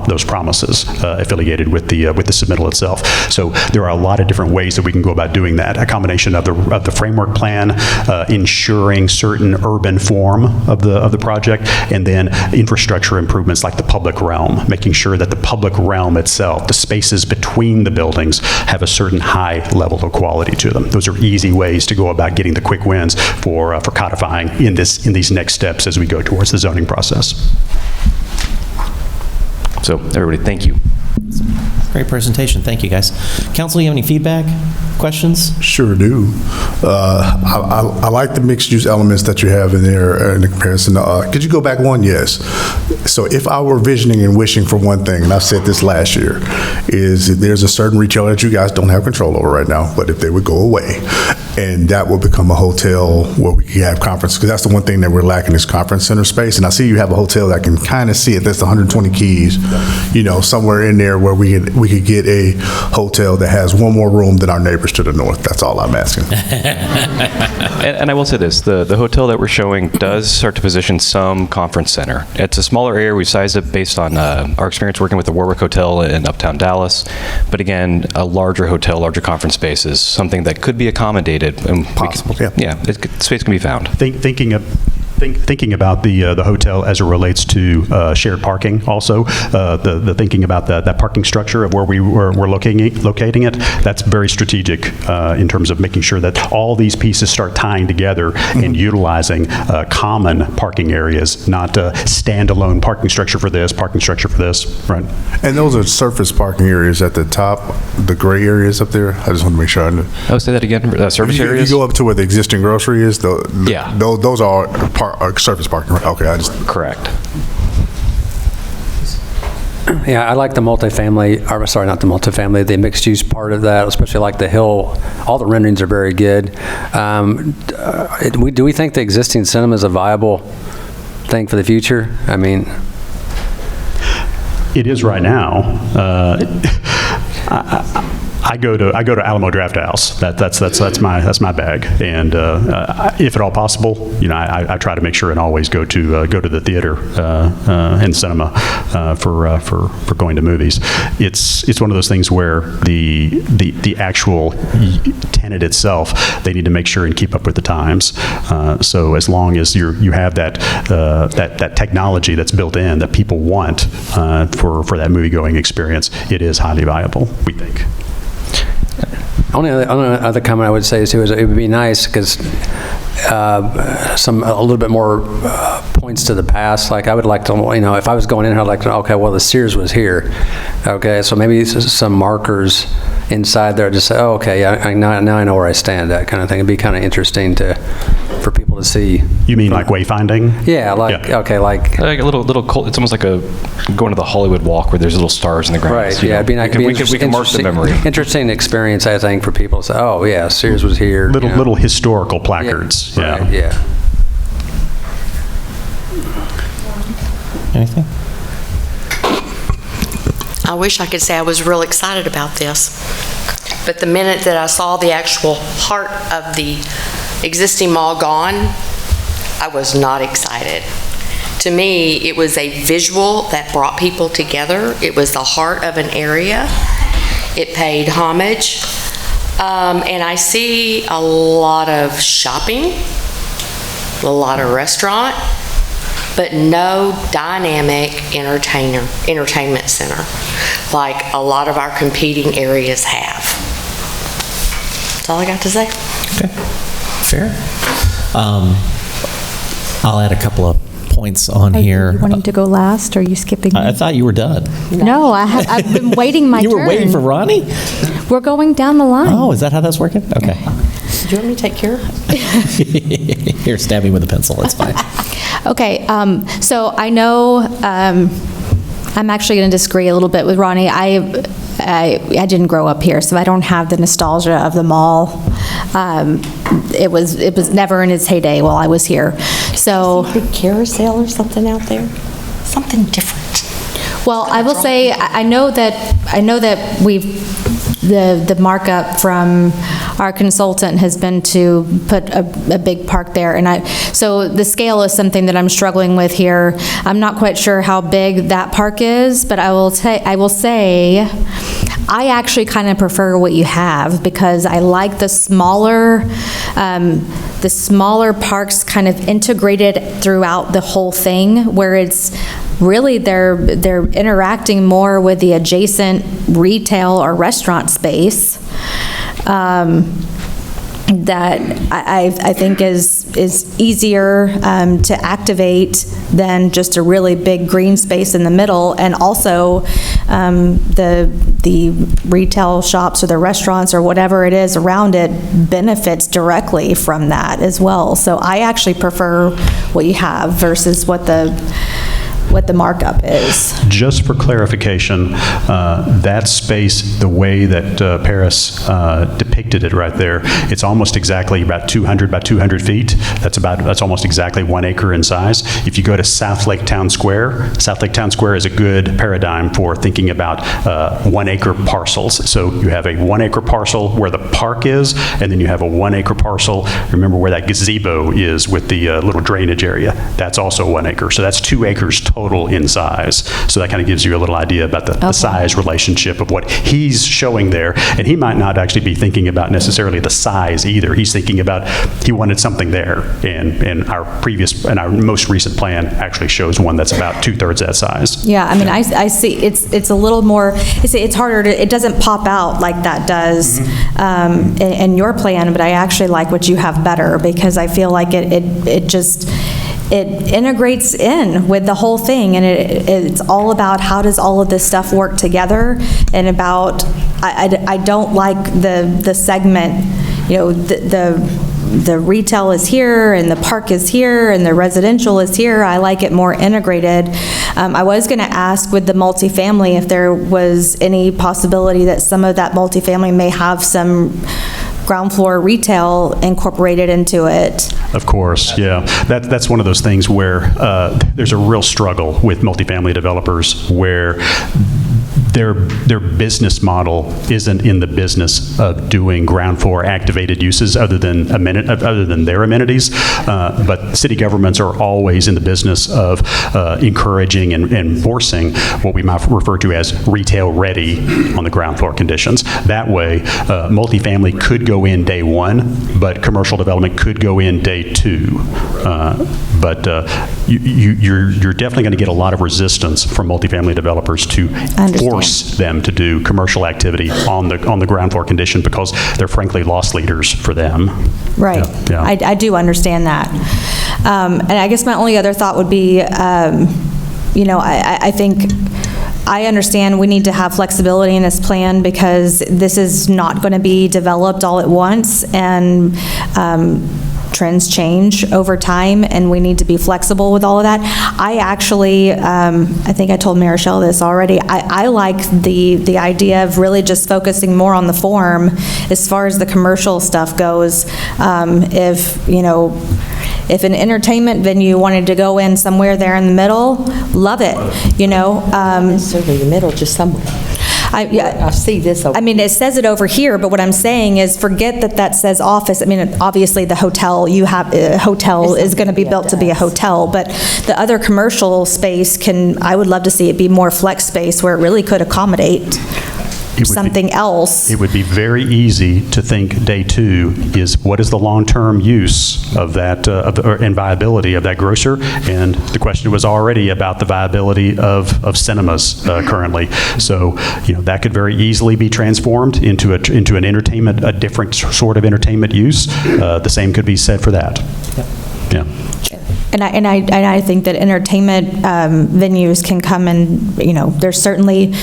those promises affiliated with the submittal itself. So there are a lot of different ways that we can go about doing that. A combination of the framework plan, ensuring certain urban form of the project, and then infrastructure improvements like the public realm, making sure that the public realm itself, the spaces between the buildings, have a certain high level of quality to them. Those are easy ways to go about getting the quick wins for codifying in these next steps as we go towards the zoning process. So everybody, thank you. Great presentation. Thank you, guys. Council, you have any feedback, questions? Sure do. I like the mixed-use elements that you have in there in the comparison. Could you go back one? Yes. So if I were visioning and wishing for one thing, and I've said this last year, is there's a certain retailer that you guys don't have control over right now, but if they would go away, and that will become a hotel where we can have conference, because that's the one thing that we're lacking is conference center space. And I see you have a hotel that I can kind of see it. That's 120 keys, somewhere in there where we could get a hotel that has one more room than our neighbors to the north. That's all I'm asking. And I will say this, the hotel that we're showing does start to position some conference center. It's a smaller area. We sized it based on our experience working with the Warwick Hotel in Uptown Dallas. But again, a larger hotel, larger conference space is something that could be accommodated. And possible, space can be found. Thinking about the hotel as it relates to shared parking also, the thinking about that parking structure of where we're locating it, that's very strategic in terms of making sure that all these pieces start tying together and utilizing common parking areas, not standalone parking structure for this, right? And those are surface parking areas at the top, the gray areas up there. I just want to make sure I know. Oh, say that again, surface areas? If you go up to where the existing grocery is, those are surface parking. Okay, Correct. Yeah, I like the multifamily, or sorry, not the multifamily, the mixed-use part of that, especially like the hill. All the renderings are very good. Do we think the existing cinema is a viable thing for the future? I mean, it is right now. I go to Alamo Draft House. That's my bag. And if at all possible, I try to make sure and always go to the theater and cinema for going to movies. It's one of those things where the actual tenant itself, they need to make sure and keep up with the times. So as long as you have that technology that's built in that people want for that movie-going experience, it is highly viable, we think. Only other comment I would say is it would be nice because a little bit more points to the past. Like I would like to, if I was going in, I'd like to, okay, well the Sears was here. Okay, so maybe some markers inside there to say, oh, okay, now I know where I stand, that kind of thing. It'd be kind of interesting for people to see. You mean like wayfinding? Yeah, okay, like a little. It's almost like going to the Hollywood Walk where there's little stars in the ground. Right. Yeah, it'd be nice. We can mark the memory. Interesting experience, I think, for people to say, oh yeah, Sears was here. Little historical placards. Yeah. Right, yeah. Anything? I wish I could say I was real excited about this, but the minute that I saw the actual heart of the existing mall gone, I was not excited. To me, it was a visual that brought people together. It was the heart of an area. It paid homage. And I see a lot of shopping, a lot of restaurant, but no dynamic entertainment center like a lot of our competing areas have. That's all I got to say. Okay. Fair. I'll add a couple of points on here. You wanting to go last, or are you skipping me? I thought you were done. No, I've been waiting my turn. You were waiting for Ronnie? We're going down the line. Oh, is that how that's working? Okay. Do you want me to take care of it? Here, stab me with a pencil. It's fine. Okay, so I know I'm actually going to disagree a little bit with Ronnie. I didn't grow up here, so I don't have the nostalgia of the mall. It was never in its heyday while I was here. So big carousel or something out there, something different. Well, I will say I know that the markup from our consultant has been to put a big park there. And so the scale is something that I'm struggling with here. I'm not quite sure how big that park is, but I will say I actually kind of prefer what you have, because I like the smaller parks kind of integrated throughout the whole thing, where it's really they're interacting more with the adjacent retail or restaurant space. That I think is easier to activate than just a really big green space in the middle, and also the retail shops or the restaurants or whatever it is around it benefits directly from that as well. So I actually prefer what you have versus what the markup is. Just for clarification, that space, the way that Paris depicted it right there, it's almost exactly about 200 by 200 feet. That's almost exactly 1 acre in size. If you go to South Lake Town Square is a good paradigm for thinking about 1 acre parcels. So you have a 1 acre parcel where the park is, and then you have a 1 acre parcel, remember where that gazebo is with the little drainage area. That's also 1 acre. So that's 2 acres total in size. So that kind of gives you a little idea about the size relationship of what he's showing there. And he might not actually be thinking about necessarily the size either. He's thinking about he wanted something there. And our most recent plan actually shows one that's about 2/3 that size. Yeah, I mean, I see it's a little more, it's harder to, it doesn't pop out like that does in your plan, but I actually like what you have better, because I feel like it integrates in with the whole thing, and it's all about how does all of this stuff work together, and about, I don't like the segment, the retail is here, and the park is here, and the residential is here. I like it more integrated. I was going to ask with the multifamily if there was any possibility that some of that multifamily may have some ground floor retail incorporated into it. Of course, yeah. That's one of those things where there's a real struggle with multifamily developers, where their business model isn't in the business of doing ground floor activated uses other than their amenities. But city governments are always in the business of encouraging and enforcing what we might refer to as retail ready on the ground floor conditions. That way, multifamily could go in day one, but commercial development could go in day two. But you're definitely going to get a lot of resistance from multifamily developers to force them to do commercial activity on the ground floor condition, because they're frankly loss leaders for them. Right. Yeah. I do understand that. And I guess my only other thought would be, I think I understand we need to have flexibility in this plan, because this is not going to be developed all at once, and trends change over time, and we need to be flexible with all of that. I actually, I think I told Marichelle this already, I like the idea of really just focusing more on the form as far as the commercial stuff goes. If an entertainment venue wanted to go in somewhere there in the middle, love it, Not necessarily the middle, just somewhere. I see this over. I mean, it says it over here, but what I'm saying is, forget that says office. I mean, obviously the hotel is going to be built to be a hotel, but the other commercial space I would love to see it be more flex space, where it really could accommodate something else. It would be very easy to think day two is what is the long-term use of that and viability of that grocer, and the question was already about the viability of cinemas currently. So that could very easily be transformed into an entertainment, a different sort of entertainment use. The same could be said for that. Yeah. And I think that entertainment venues can come and there's certainly.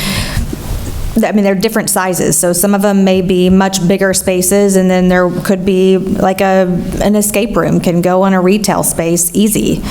I mean, they're different sizes, so some of them may be much bigger spaces, and then there could be like an escape room can go in a retail space easy.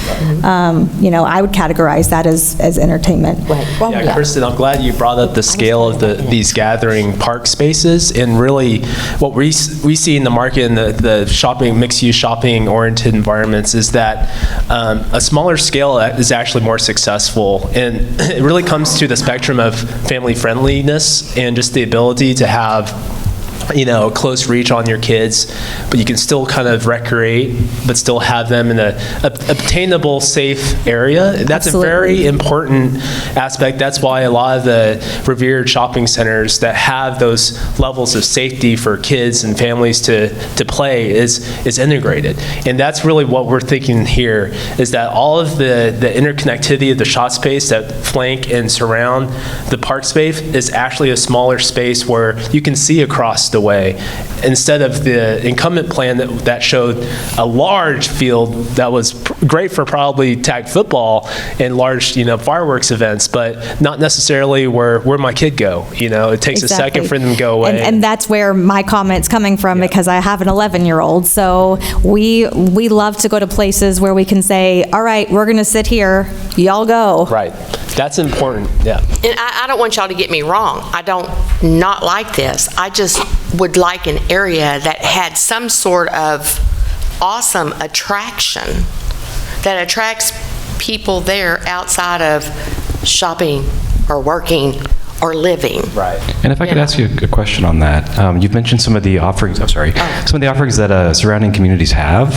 I would categorize that as entertainment. Yeah, Kristen, I'm glad you brought up the scale of these gathering park spaces, and really what we see in the market in the shopping, mixed-use shopping-oriented environments is that a smaller scale is actually more successful, and it really comes to the spectrum of family friendliness convenience and just the ability to have close reach on your kids, but you can still kind of recreate, but still have them in a obtainable, safe area. That's Absolutely. a very important aspect. That's why a lot of the revered shopping centers that have those levels of safety for kids and families to play is integrated. And that's really what we're thinking here, is that all of the interconnectivity of the shop space that flank and surround the park space is actually a smaller space where you can see across the way, instead of the incumbent plan that showed a large field that was great for probably tag football and large fireworks events, but not necessarily where my kid go. It takes a second for them to go away. And that's where my comment's coming from, because I have an 11-year-old. So we love to go to places where we can say, all right, we're going to sit here, y'all go. Right. That's important, yeah. And I don't want y'all to get me wrong. I don't not like this. I just would like an area that had some sort of awesome attraction that attracts people there outside of shopping or working or living. Right. And if I could ask you a question on that, you've mentioned some of the offerings. Some of the offerings that surrounding communities have.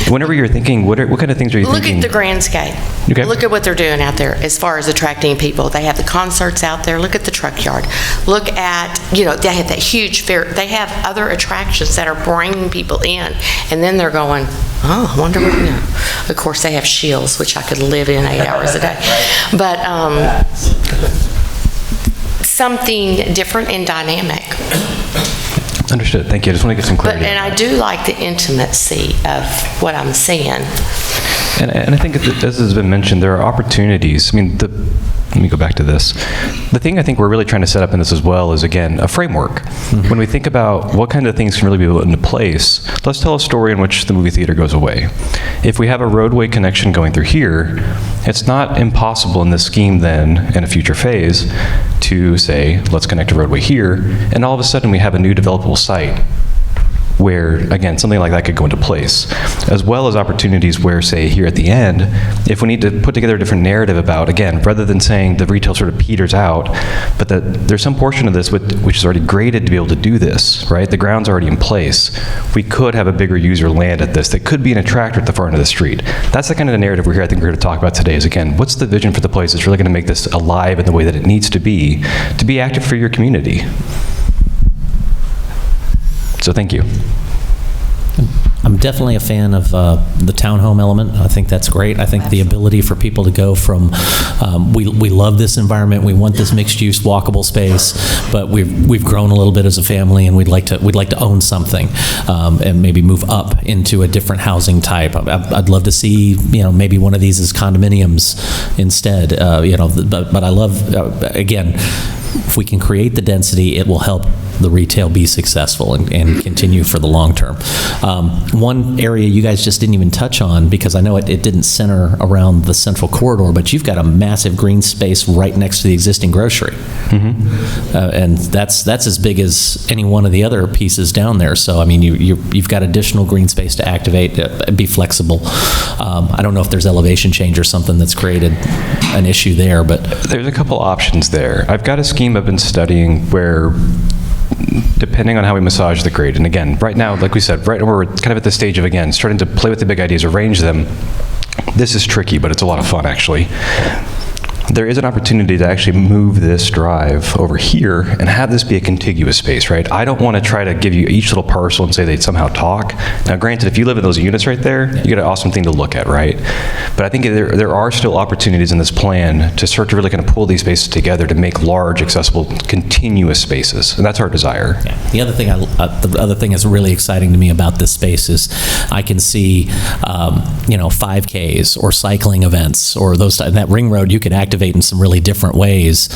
Whenever you're thinking, what kind of things are you thinking? Look at the Grandscape. Okay. Look at what they're doing out there as far as attracting people. They have the concerts out there. Look at the truck yard. Look at, they have that huge fair. They have other attractions that are bringing people in, and then they're going, oh, I wonder what. Of course, they have Shields, which I could live in 8 hours a day, but. Something different and dynamic. Understood. Thank you. I just want to get some clarity. And I do like the intimacy of what I'm seeing. And I think, as has been mentioned, there are opportunities. Let me go back to this. The thing I think we're really trying to set up in this as well is, again, a framework. Mm-hmm. When we think about what kind of things can really be put into place, let's tell a story in which the movie theater goes away. If we have a roadway connection going through here, it's not impossible in this scheme then, in a future phase, to say, let's connect a roadway here, and all of a sudden we have a new developable site where, again, something like that could go into place, as well as opportunities where, say, here at the end, if we need to put together a different narrative about, again, rather than saying the retail sort of peters out, but that there's some portion of this which is already graded to be able to do this, right? The ground's already in place. We could have a bigger user land at this that could be an attractor at the far end of the street. That's the kind of narrative I think we're here to talk about today is, again, what's the vision for the place that's really going to make this alive in the way that it needs to be active for your community. So thank you. I'm definitely a fan of the townhome element. I think that's great. I think the ability for people to go from, we love this environment, we want this mixed-use walkable space, but we've grown a little bit as a family, and we'd like to own something, and maybe move up into a different housing type. I'd love to see, maybe one of these as condominiums instead. But I love, again, if we can create the density, it will help the retail be successful and continue for the long term. One area you guys just didn't even touch on, because I know it didn't center around the central corridor, but you've got a massive green space right next to the existing grocery. Mm-hmm. And that's as big as any one of the other pieces down there. So, you've got additional green space to activate, be flexible. I don't know if there's elevation change or something that's created an issue there, but there's a couple options there. I've got a scheme I've been studying where, depending on how we massage the grade, and again, right now, like we said, right now we're kind of at the stage of, again, starting to play with the big ideas, arrange them. This is tricky, but it's a lot of fun, actually. There is an opportunity to actually move this drive over here and have this be a contiguous space, right? I don't want to try to give you each little parcel and say they'd somehow talk. Now, granted, if you live in those units right there, you get an awesome thing to look at, right? But I think there are still opportunities in this plan to start to really kind of pull these spaces together to make large, accessible, continuous spaces, and that's our desire. Yeah. The other thing that's really exciting to me about this space is I can see, 5Ks or cycling events or those. That ring road you could activate in some really different ways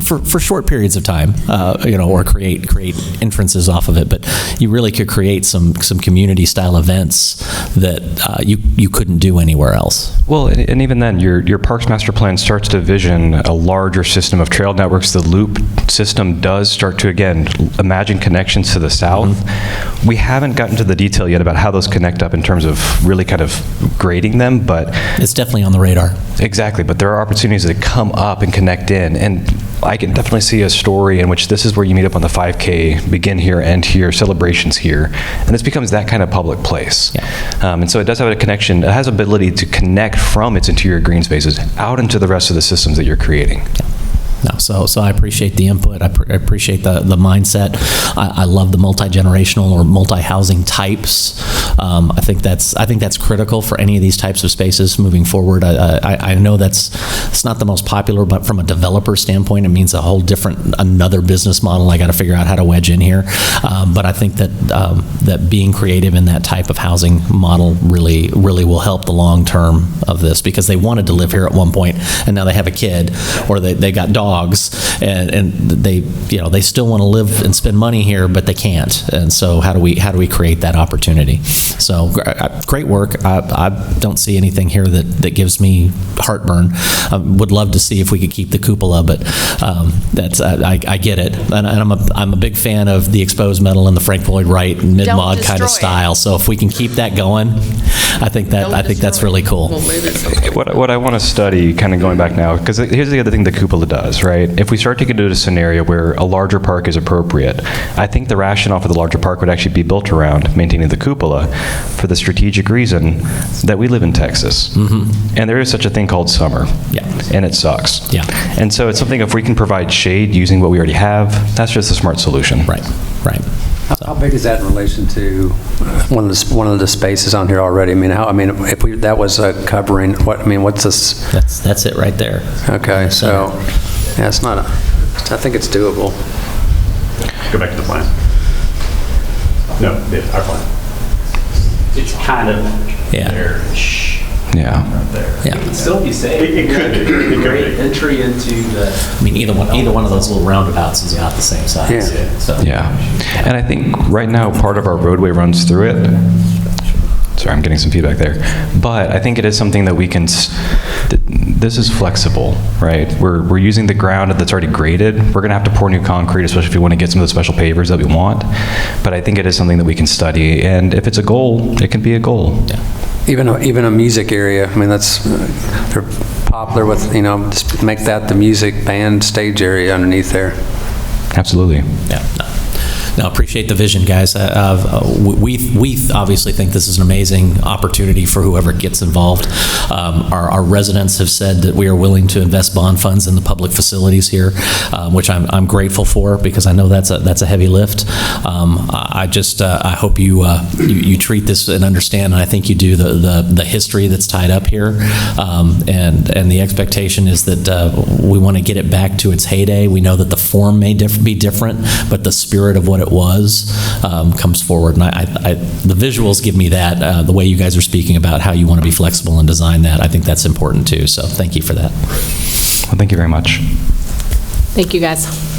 for short periods of time, or create inferences off of it. But you really could create some community style events that you couldn't do anywhere else. Well, and even then, your Parks Master Plan starts to vision a larger system of trail networks. The loop system does start to, again, imagine connections to the south. Mm-hmm. We haven't gotten to the detail yet about how those connect up in terms of really kind of grading them, but it's definitely on the radar. Exactly, but there are opportunities, to come up and connect in. And I can definitely see a story in which this is where you meet up on the 5K, begin here, end here, celebrations here, and this becomes that kind of public place. And so it does have a connection. It has ability to connect from its interior green spaces out into the rest of the systems that you're creating. No, so I appreciate the input. I appreciate the mindset. I love the multi-generational or multi-housing types. I think that's critical for any of these types of spaces moving forward. I know it's not the most popular, but from a developer standpoint, it means a whole different, another business model I got to figure out how to wedge in here. But I think that being creative in that type of housing model really will help the long term of this, because they wanted to live here at one point, and now they have a kid, or they got dogs, and they still want to live and spend money here, but they can't. And so how do we create that opportunity? So great work. I don't see anything here that gives me heartburn. I would love to see if we could keep the cupola, but I get it, and I'm a big fan of the exposed metal and the Frank Lloyd Wright mid-mod kind of style. So if we can keep that going, I think that's really cool. What I want to study, kind of going back now, because here's the other thing the cupola does, right? If we start to get into a scenario where a larger park is appropriate, I think the rationale for the larger park would actually be built around maintaining the cupola for the strategic reason that we live in Texas. And there is such a thing called summer. And it sucks. And so it's something, if we can provide shade using what we already have, that's just a smart solution. Right. How big is that in relation to one of the spaces on here already? If that was covering, what's this? That's it right there. Okay, so yeah, it's not. I think it's doable. Go back to the plan. No, our plan. It's kind of there-ish. Right there. It'd still be safe. It could be. Great entry into the. Either one of those little roundabouts is about the same size. And I think right now part of our roadway runs through it. Sorry, I'm getting some feedback there. But I think it is something that we can, this is flexible, right? We're using the ground that's already graded. We're gonna have to pour new concrete, especially if we want to get some of the special pavers that we want. But I think it is something that we can study. And if it's a goal, it can be a goal. Even a music area. They're popular with, just make that the music band stage area underneath there. Absolutely. No, appreciate the vision, guys. We obviously think this is an amazing opportunity for whoever gets involved. Our residents have said that we are willing to invest bond funds in the public facilities here, which I'm grateful for, because I know that's a heavy lift. I hope you treat this and understand, and I think you do, the history that's tied up here, and the expectation is that we want to get it back to its heyday. We know that the form may be different, but the spirit of what it was comes forward, and the visuals give me that. The way you guys are speaking about how you want to be flexible and design that, I think that's important too. So thank you for that. Well, thank you very much. Thank you, guys.